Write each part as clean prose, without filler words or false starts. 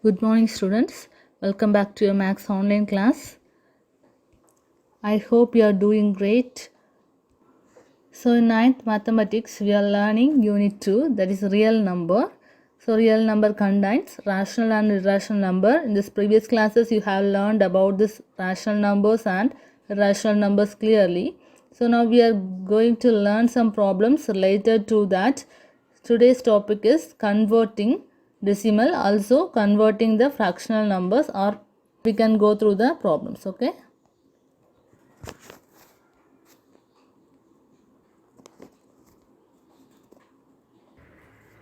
Good morning, students. Welcome back to your Maths online class. I hope you are doing great. So, in 9th mathematics, we are learning unit 2, that is real number. So, real number contains rational and irrational number. In this previous classes, you have learned about this rational numbers and irrational numbers clearly. So, now we are going to learn some problems related to that. Today's topic is converting decimal, also converting the fractional numbers, or we can go through the problems. Okay.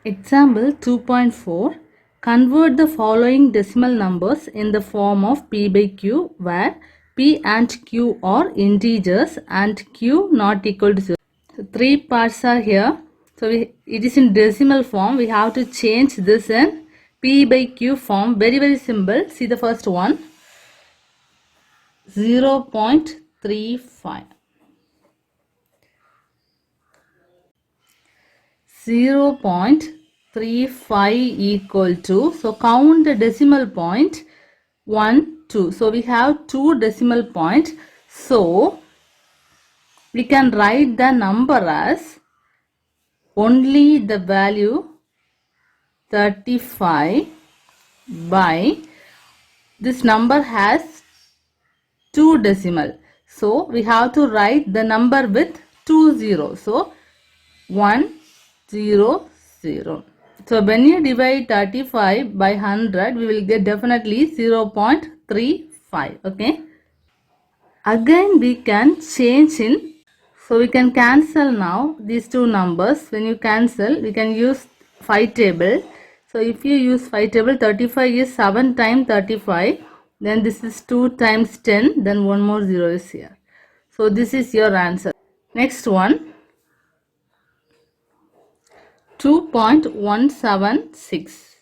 Example 2.4. Convert the following decimal numbers in the form of p by q, where p and q are integers and q not equal to 0. So, three parts are here. So, it is in decimal form. We have to change this in p by q form. Very simple. See the first one. 0.35. 0.35 equal to, so count the decimal point 1, 2. So we have two decimal points. So we can write the number as only the value 35 by this number has two decimal. So we have to write the number with 2 zeros. So 1 0 0. So when you divide 35 by 100, we will get definitely 0.35. Okay. Again we can change in. So we can cancel now these two numbers. When you cancel, we can use 5 table. So if you use 5 table, 35 is 7 times 35. Then this is 2 times 10. Then one more 0 is here. So this is your answer. Next one. 2.176.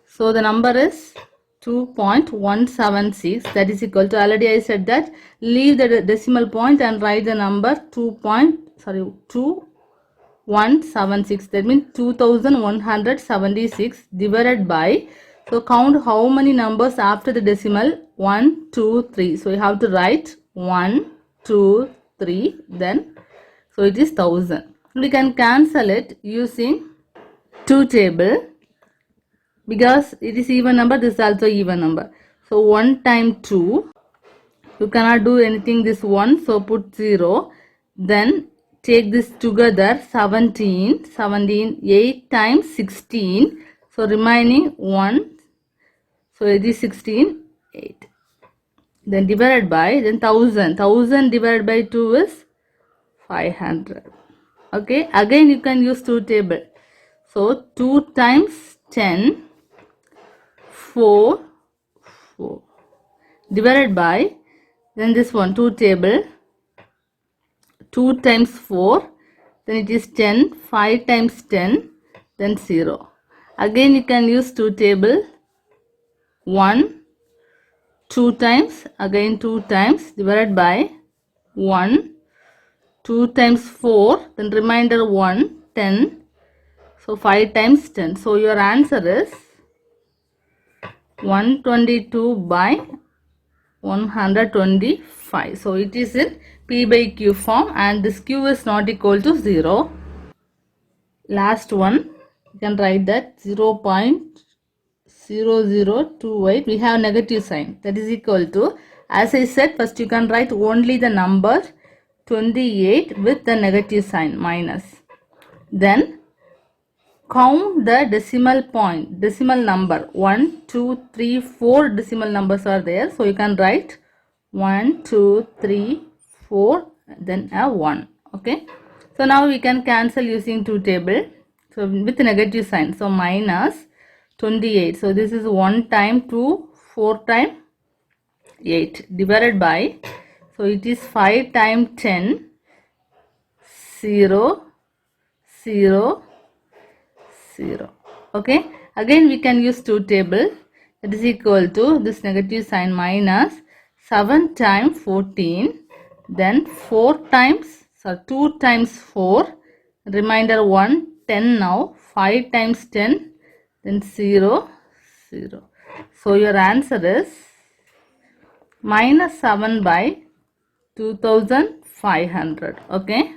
So the number is 2.176, that is equal to, already I said that leave the decimal point and write the number 2176, that means 2176 divided by, so count how many numbers after the decimal, 1 2 3. So you have to write 1 2 3, then so it is 1000. We can cancel it using 2 table, because it is even number, this is also even number. So 1 times 2, you cannot do anything this 1, so put 0. Then take this together, 17, 8 times 16, so remaining 1, so it is 16, 8. Then divided by, then 1000, divided by 2 is 500. Okay, again you can use 2 table. So 2 times 10, 4 divided by, then this one 2 table, 2 times 4, then it is 10, 5 times 10, then 0. Again you can use 2 table, 1 2 times, again 2 times, divided by 1, 2 times 4, then remainder 1, 10, so 5 times 10. So your answer is 122 by 125. So it is in p by q form, and this q is not equal to 0. Last one, you can write that 0.0028. We have negative sign, that is equal to, as I said, first you can write only the number 28 with the negative sign, minus. Then count the decimal point, decimal number, 1 2 3 4 decimal numbers are there. So you can write 1 2 3 4, then a 1. Okay. So now we can cancel using 2 table, so with negative sign, so minus 28. So this is 1 time 2, 4 time 8, divided by, so it is 5 times 10, 0 0 0. Okay, again we can use 2 table, that is equal to this negative sign, minus 7 times 14, then 4 times, so 2 times 4, remainder 1, 10 now, 5 times 10, then 0, 0. So your answer is minus 7 by 2500. Okay.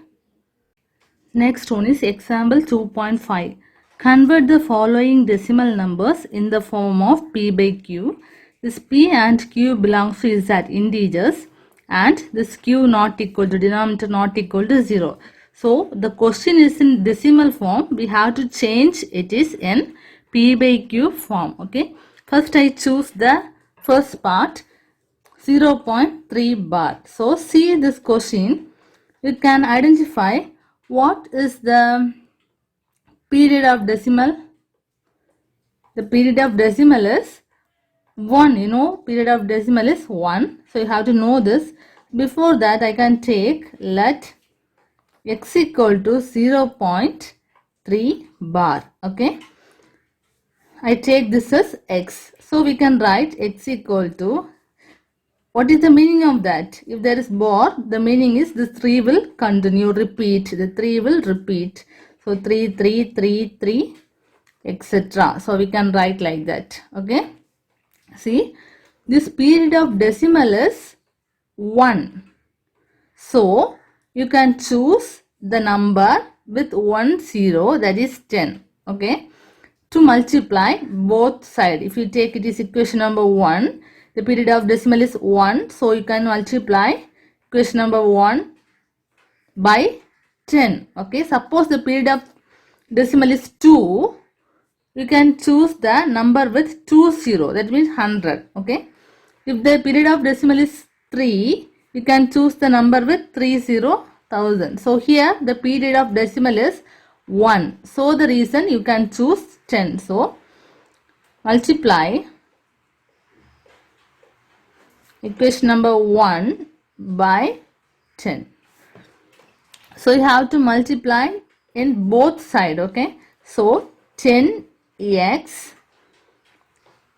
Next one is example 2.5. Convert the following decimal numbers in the form of p by q. This p and q belongs to z integers, and this q not equal to denominator not equal to 0. So the question is in decimal form. We have to change it is in p by q form. Okay. First I choose the first part, 0.3 bar. So see this question. You can identify what is the period of decimal. The period of decimal is 1. You know, period of decimal is 1. So you have to know this. Before that, I can take let x equal to 0.3 bar. Okay. I take this as x. So we can write x equal to, what is the meaning of that? If there is bar, the meaning is the 3 will continue, repeat. The 3 will repeat. So 3, 3, 3, 3, etc. So we can write like that. Okay. See, this period of decimal is 1. So you can choose the number with 1 0, that is 10. Okay. To multiply both sides. If you take it is equation number 1, the period of decimal is 1. So you can multiply equation number 1 by 10. Okay. Suppose the period of decimal is 2. You can choose the number with 2 0. That means 100. Okay. If the period of decimal is 3, you can choose the number with 30,000. So here the period of decimal is 1. So the reason you can choose 10. So multiply equation number 1 by 10. So you have to multiply in both sides. Okay. So 10x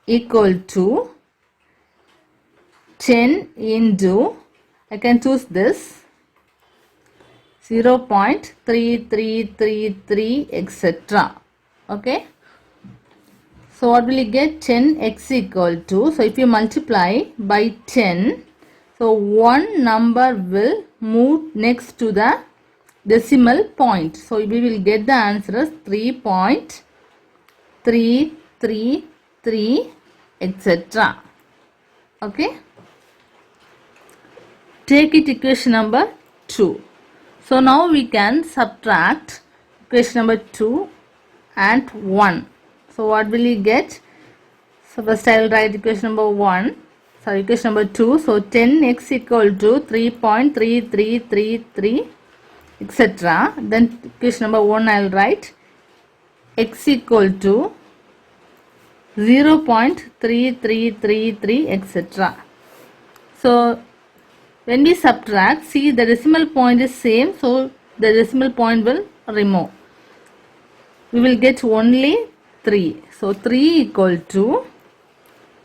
equal to 10 into, I can choose this, 0.3333 etc. Okay. So what will you get? 10x equal to, so if you multiply by 10, so one number will move next to the decimal point. So we will get the answer as 3.333 etc. Okay. Take it equation number 2. So now we can subtract equation number 2 and 1. So what will you get? So first I will write equation number 1. Sorry, equation number 2. So 10x equal to 3.3333 etc. Then equation number 1 I will write x equal to 0.3333 etc. So when we subtract, see the decimal point is same, so the decimal point will remove. We will get only 3. So 3 equal to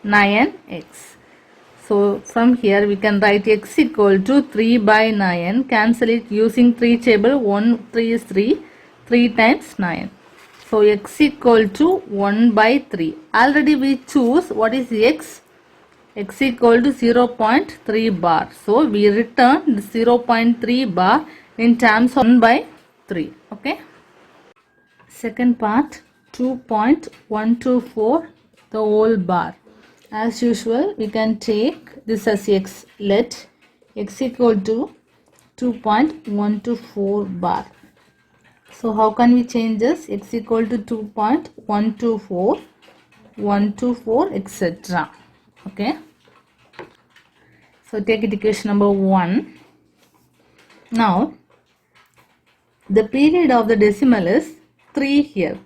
9x. So from here we can write x equal to 3 by 9. Cancel it using 3 table. 1 3 is 3. 3 times 9. So x equal to 1 by 3. Already we choose what is x. X equal to 0.3 bar. So we return the 0.3 bar in terms of 1 by 3. Okay. Second part, 2.124, the whole bar. As usual, we can take this as x. Let x equal to 2.124 bar. So how can we change this? X equal to 2.124, 124 etc. Okay. So take it equation number 1. Now the period of the decimal is 3 here.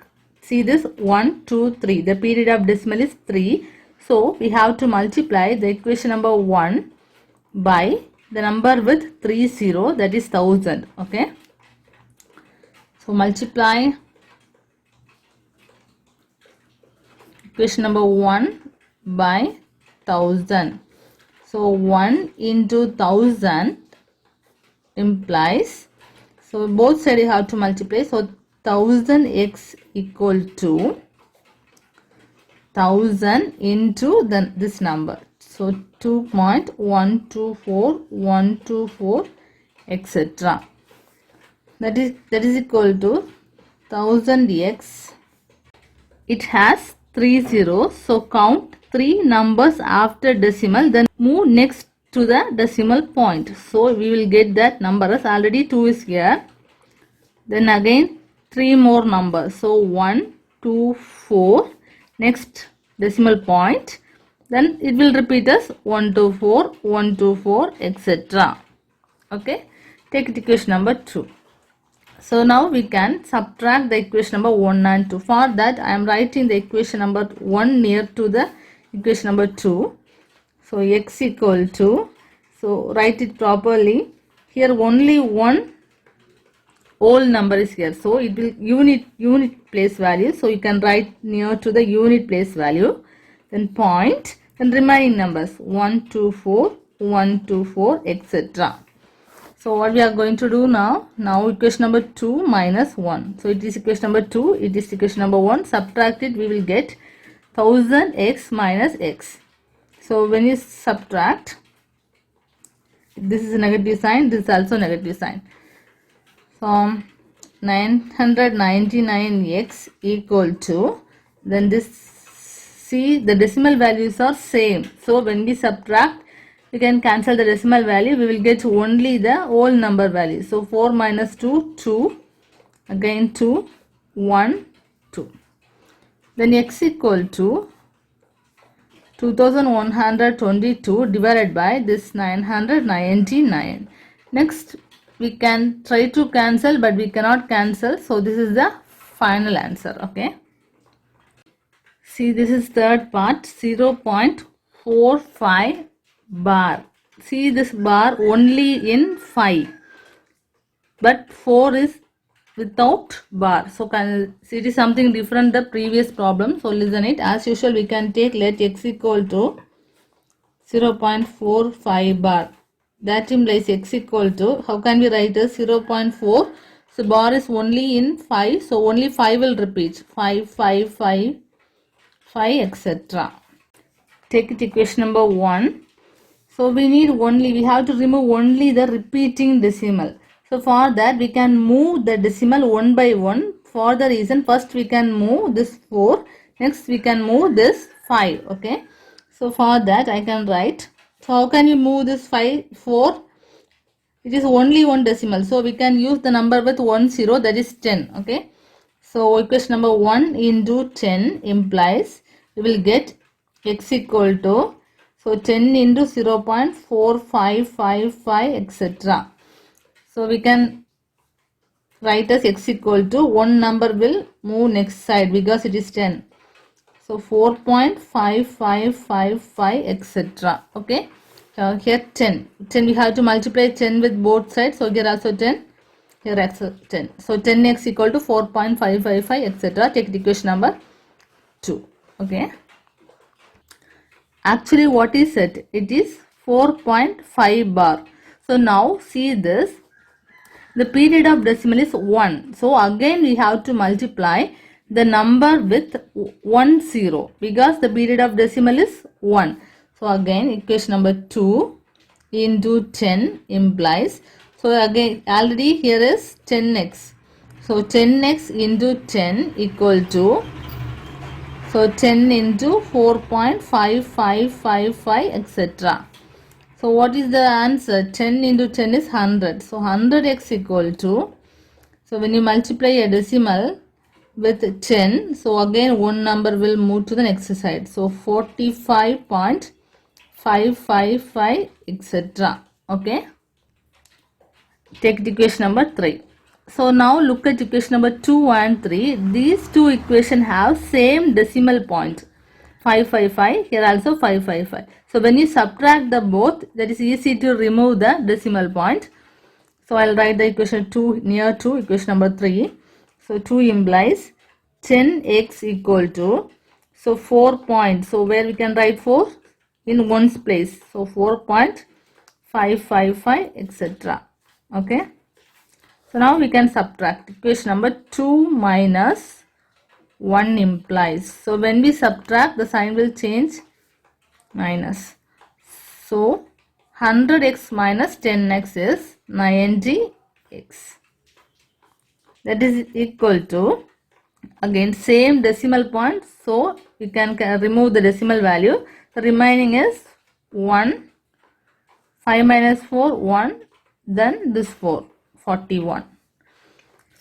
See this 1, 2, 3. The period of decimal is 3. So we have to multiply the equation number 1 by the number with 3 0, that is 1000. Okay. So multiply equation number 1 by 1000. So 1 into 1000 implies, so both sides you have to multiply. So 1000x equal to 1000 into this number. So 2.124, etc. That is equal to 1000x. It has 3 zeros. So count 3 numbers after decimal. Then move next to the decimal point. So we will get that number as already 2 is here. Then again 3 more numbers. So 1, 2, 4. Next decimal point. Then it will repeat as 124, 124, etc. Okay. Take it equation number 2. So now we can subtract the equation number 1 and 2. For that I am writing the equation number 1 near to the equation number 2. So x equal to, so write it properly. Here only one whole number is here. So it will unit place value. So you can write near to the unit place value. Then point. Then remaining numbers 1, 2, 4, 1, 2, 4, etc. So what we are going to do now? Now equation number 2 minus 1. So it is equation number 2. It is equation number 1. Subtract it. We will get 1000x minus x. So when you subtract, this is a negative sign. This is also negative sign. So 999x equal to, then this, see the decimal values are same. So when we subtract, we can cancel the decimal value. We will get only the whole number value. So 4 minus 2, 2. Again 2, 1, 2. Then x equal to 2122 divided by this 999. Next we can try to cancel, but we cannot cancel. So this is the final answer. Okay. See, this is third part, 0.45 bar. See this bar only in 5, but 4 is without bar. So see, it is something different the previous problem. So listen it. As usual we can take let x equal to 0.45 bar. That implies x equal to, how can we write as 0.4? So bar is only in 5. So only 5 will repeat. 5, 5, 5, 5, etc. Take it equation number 1. So we have to remove only the repeating decimal. So for that we can move the decimal one by one. For the reason, first we can move this 4. Next we can move this 5. Okay. So for that I can write. So how can you move this 4? It is only one decimal. So we can use the number with 1 0, that is 10. Okay. So equation number 1 into 10 implies we will get x equal to, so 10 into 0.4555, etc. So we can write as x equal to, one number will move next side because it is 10. So 4.5555, etc. Okay. Here 10 we have to multiply 10 with both sides. So here also 10. Here also 10. So 10x equal to 4.555, etc. Take the equation number 2. Okay. Actually what is it? It is 4.5 bar. So now see this. The period of decimal is 1. So again we have to multiply the number with 1 0 because the period of decimal is 1. So again equation number 2 into 10 implies, so again already here is 10x. So 10x into 10 equal to, so 10 into 4.5555, etc. So what is the answer? 10 into 10 is 100. So 100x equal to, so when you multiply a decimal with 10, so again one number will move to the next side. So 45.555, etc. Okay. Take the equation number 3. So now look at equation number 2 and 3. These two equations have same decimal point. 555, here also 555. So when you subtract the both, that is easy to remove the decimal point. So I'll write the equation 2 near to equation number 3. So 2 implies 10x equal to, so 4 points. So where we can write 4? In one's place. So 4.555, etc. Okay. So now we can subtract. Equation number 2 minus 1 implies. So when we subtract, the sign will change minus. So 100x minus 10x is 90x. That is equal to, again same decimal point, so you can remove the decimal value. The remaining is 1, 5 minus 4, 1, then this 4, 41.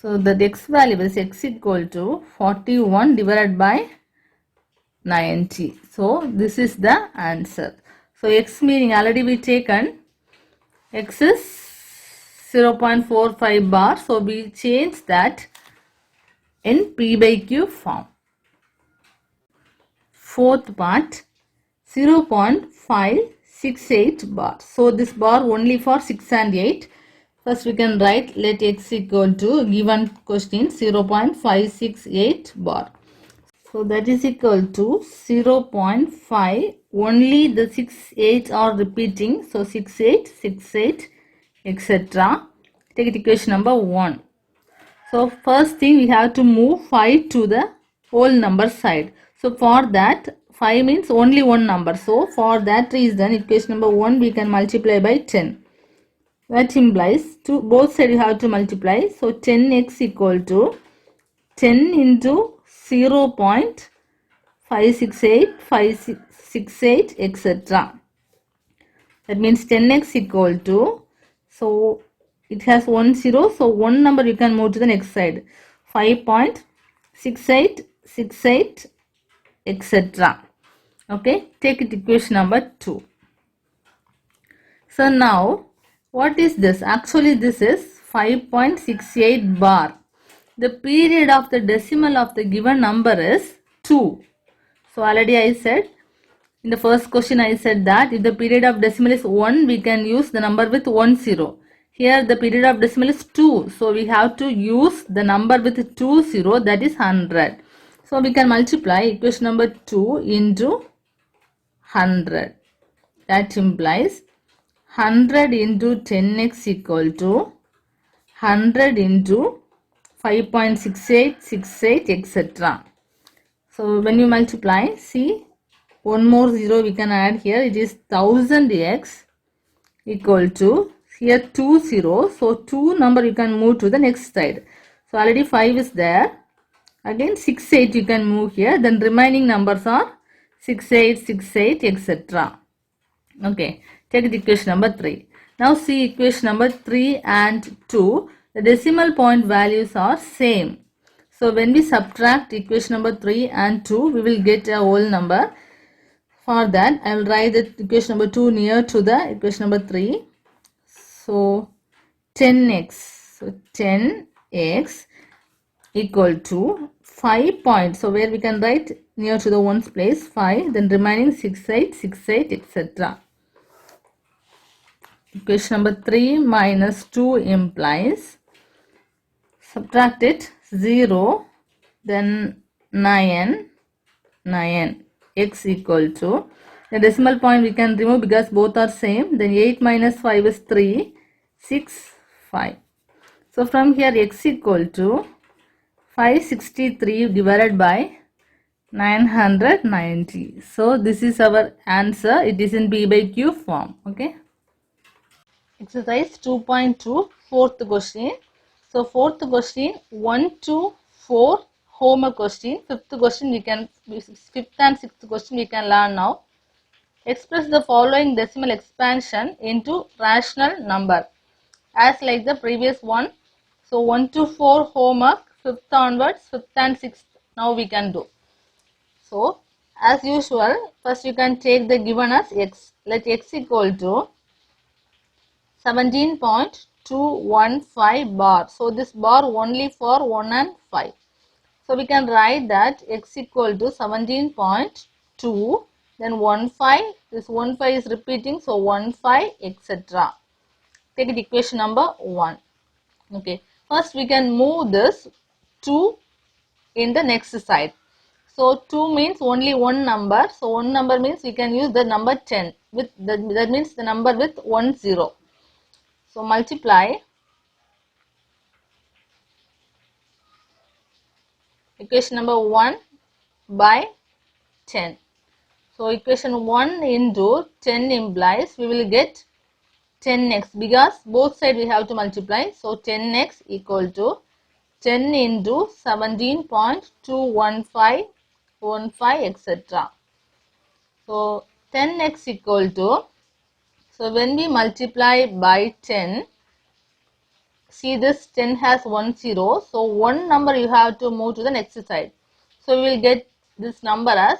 So the x value is x equal to 41 divided by 90. So this is the answer. So x meaning already we taken, x is 0.45 bar, so we change that in P by Q form. Fourth part, 0.568 bar. So this bar only for 6 and 8. First we can write, let x equal to given question 0.568 bar. So that is equal to 0.5, only the 6 8 are repeating, so 6 8 6 8 etc. Take it equation number 1. So first thing we have to move 5 to the whole number side. So for that, 5 means only one number. So for that reason, equation number 1 we can multiply by 10. That implies to both sides you have to multiply. So 10x equal to 10 into 0.568, 568 etc. That means 10x equal to, so it has 1 0, so one number you can move to the next side, 5.6868 etc. Okay, take it equation number 2. So now what is this? Actually this is 5.68 bar. The period of the decimal of the given number is 2. So already I said, in the first question I said that if the period of decimal is 1, we can use the number with 1 0. Here the period of decimal is 2. So we have to use the number with 2 0, that is 100. So we can multiply equation number 2 into 100. That implies 100 into 10x equal to 100 into 5.6868 etc. So when you multiply, see, one more 0 we can add here, it is 1000x equal to, here 2 0, so 2 number you can move to the next side. So already 5 is there, again 6 8 you can move here, then remaining numbers are 6 8 6 8 etc. Okay, take the equation number 3. Now see equation number 3 and 2, the decimal point values are same. So when we subtract equation number 3 and 2, we will get a whole number. For that, I will write the equation number 2 near to the equation number 3. So 10x. So 10x equal to 5 points. So where we can write near to the ones place 5, then remaining 6 8 6 8 etc. Equation number 3 minus 2 implies, subtract it, 0, then 9 x equal to, the decimal point we can remove because both are same, then 8 minus 5 is 3, 6 5. So from here x equal to 563 divided by 990. So this is our answer. It is in P by Q form. Okay. Exercise 2.2, fourth question. So fourth question, 1 to 4 homework question. Fifth question we can, fifth and sixth question we can learn now. Express the following decimal expansion into rational number as like the previous one. So 1 to 4 homework, fifth onwards, fifth and sixth now we can do. So as usual, first you can take the given as x. Let x equal to 17.215 bar. So this bar only for 1 and 5. So we can write that x equal to 17.2, then 15, this 15 is repeating, so 15 etc. Take it equation number 1. Okay, first we can move this 2 in the next side. So 2 means only one number, so one number means we can use the number 10 with that means the number with 1 0. So multiply equation number 1 by 10. So equation 1 into 10 implies we will get 10x because both sides we have to multiply. So 10x equal to 10 into 17.215 etc. So 10x equal to, so when we multiply by 10, see this 10 has 1 0, so one number you have to move to the next side. So we will get this number as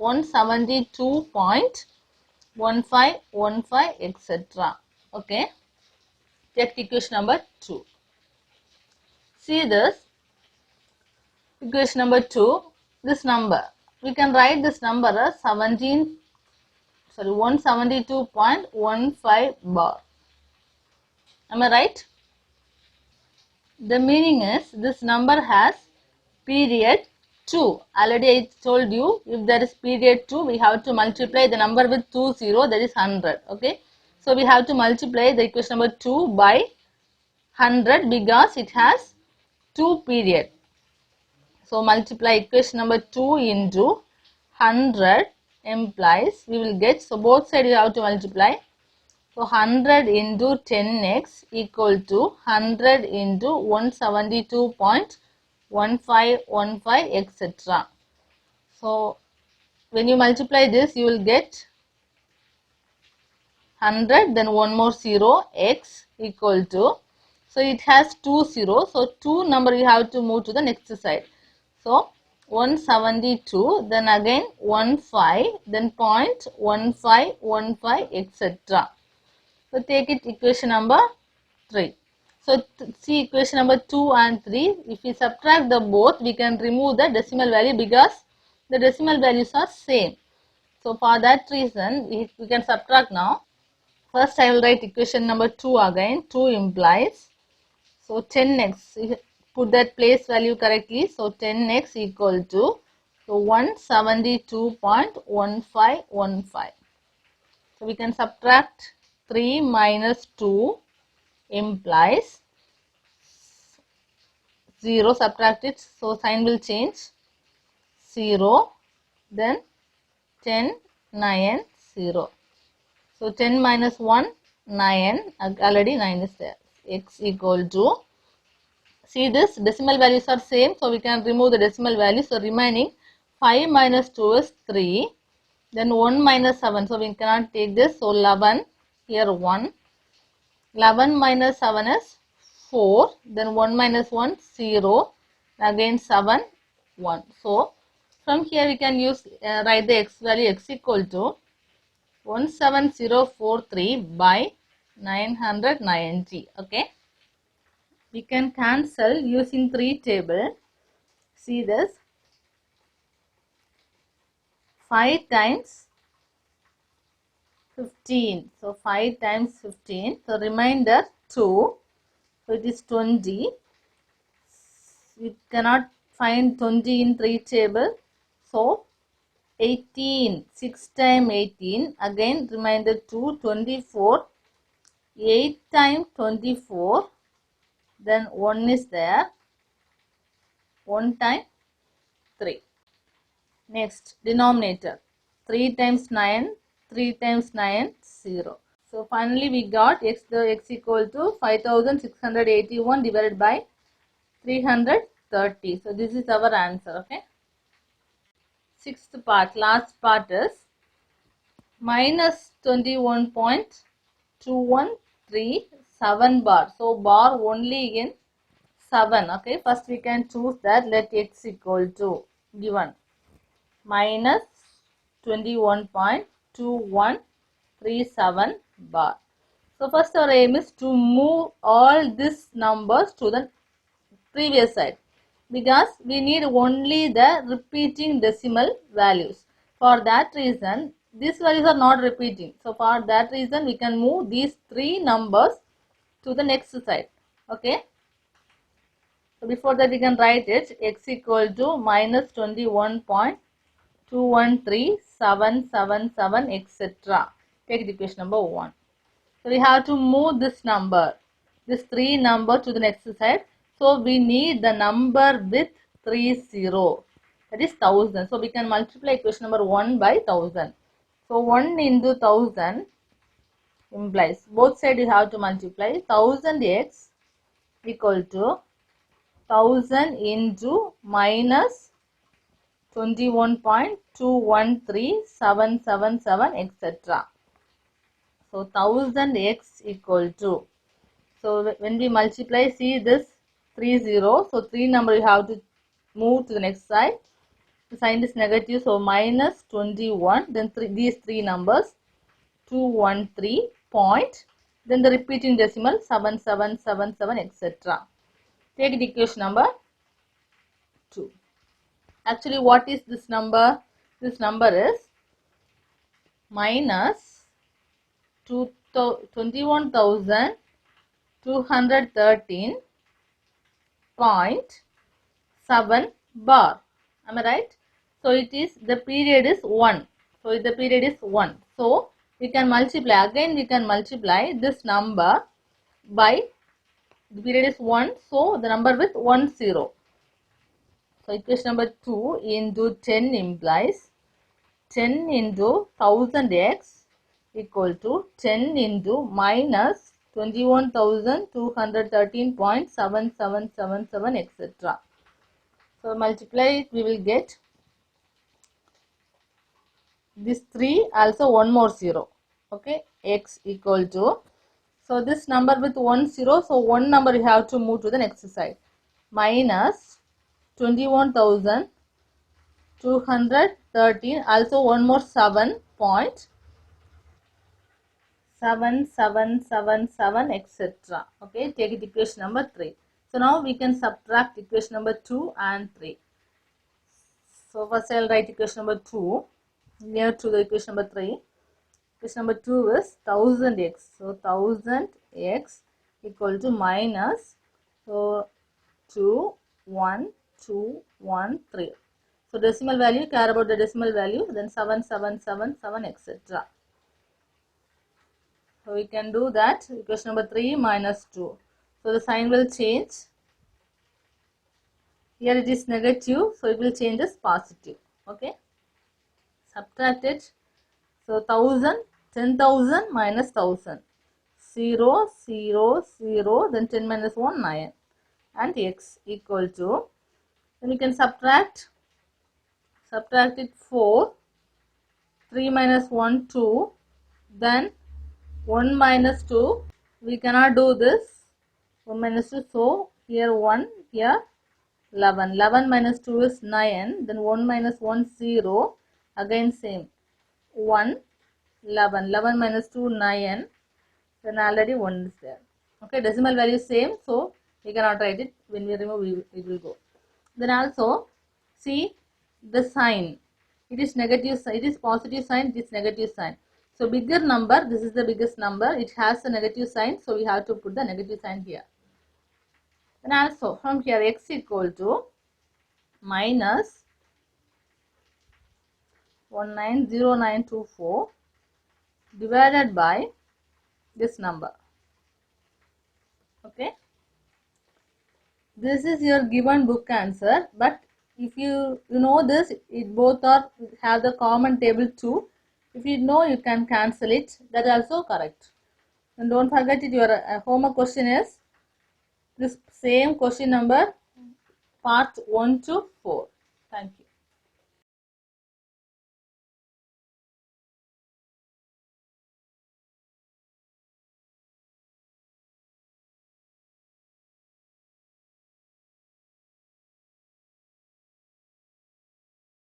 172.1515 etc. Okay, check equation number 2. See this equation number 2, this number we can write this number as 172.15 bar. Am I right? The meaning is this number has period 2. Already I told you, if there is period 2, we have to multiply the number with 2 0, that is 100. Okay, so we have to multiply the equation number 2 by 100 because it has 2 period. So multiply equation number 2 into 100 implies we will get, so both sides you have to multiply. So 100 into 10x equal to 100 into 172.1515 etc. So when you multiply this you will get 100, then one more 0, x equal to, so it has 2 0, so 2 number you have to move to the next side. So 172, then again 15, then 0.1515 etc. So take it equation number 3. So see equation number 2 and 3. If we subtract the both, we can remove the decimal value because the decimal values are same. So for that reason, we can subtract now. First I will write equation number 2 again. 2 implies, so 10x, put that place value correctly. So 10x equal to, so 172.1515. So we can subtract 3 minus 2 implies 0, subtract it, so sign will change, 0, then 10, 9, 0. So 10 minus 1, 9, already 9 is there, x equal to, see this decimal values are same, so we can remove the decimal value. So remaining 5 minus 2 is 3, then 1 minus 7, so we cannot take this, so 11, here 1, 11 minus 7 is 4, then 1 minus 1, 0, again 7, 1. So from here we can use, write the x value, x equal to 17043 by 990. Okay, we can cancel using 3 table. See this, 5 times 15, so 5 times 15, so remainder 2, so it is 20. We cannot find 20 in 3 table, so 18, 6 times 18, again remainder 2, 24, 8 times 24, then 1 is there, 1 times 3. Next, denominator, 3 times 9, 3 times 9, 0. So finally we got x equal to 5681 divided by 330. So this is our answer. Okay. Sixth part, last part is minus 21.2137 bar. So bar only in 7. Okay. First we can choose that. Let x equal to given minus 21.2137 bar. So first our aim is to move all these numbers to the previous side because we need only the repeating decimal values. For that reason, these values are not repeating. So for that reason, we can move these 3 numbers to the next side. Okay. So before that, we can write it x equal to minus 21.213777 etc. Take the equation number 1. So we have to move this number, this 3 number to the next side. So we need the number with 30. That is 1000. So we can multiply equation number 1 by 1000. So 1 into 1000 implies both sides you have to multiply 1000x equal to 1000 into minus 21.213777 etc. So 1000x equal to, so when we multiply, see this 30, so 3 number you have to move to the next side. The sign is negative, so minus 21, then these 3 numbers 213 point, then the repeating decimal 7777 etc. Take the equation number 2. Actually, what is this number? This number is minus 21,213.7 bar. Am I right? So it is, the period is 1. So the period is 1. So we can multiply, again we can multiply this number by, the period is 1, so the number with 10. So equation number 2 into 10 implies 10 into 1000x equal to 10 into minus 21,213.7777 etc. So multiply it, we will get this 3, also one more 0. Okay, x equal to, so this number with 10, so one number you have to move to the next side, minus 21,213, also one more 7.7777 etc. Okay, take it equation number 3. So now we can subtract equation number 2 and 3. So first I will write equation number 2 near to the equation number 3. Equation number 2 is 1000x. So 1000x equal to minus, so 21213. So decimal value, care about the decimal value, then 7777 etc. So we can do that. Equation number 3 minus 2. So the sign will change. Here it is negative, so it will change as positive. Okay. Subtract it. So 1000, 10,000 minus 1000. 0, 0, 0, then 10 minus 1, 9. And x equal to, then we can subtract it 4. 3 minus 1, 2. Then 1 minus 2, we cannot do this, 1 minus 2, so here 1, here 11, 11 minus 2 is 9, then 1 minus 1, 0, again same, 1, 11, 11 minus 2, 9, then already 1 is there. Okay, decimal value is same, so we cannot write it, when we remove it will go. Then also, see the sign, it is negative, it is positive sign, it is negative sign. So bigger number, this is the biggest number, it has a negative sign, so we have to put the negative sign here. And also from here x equal to minus 190924 divided by this number. Okay. This is your given book answer, but if you know this, it both are have the common table too. If you know, you can cancel it. That is also correct. And don't forget it, your homework question is this same question number part 1 to 4. Thank you.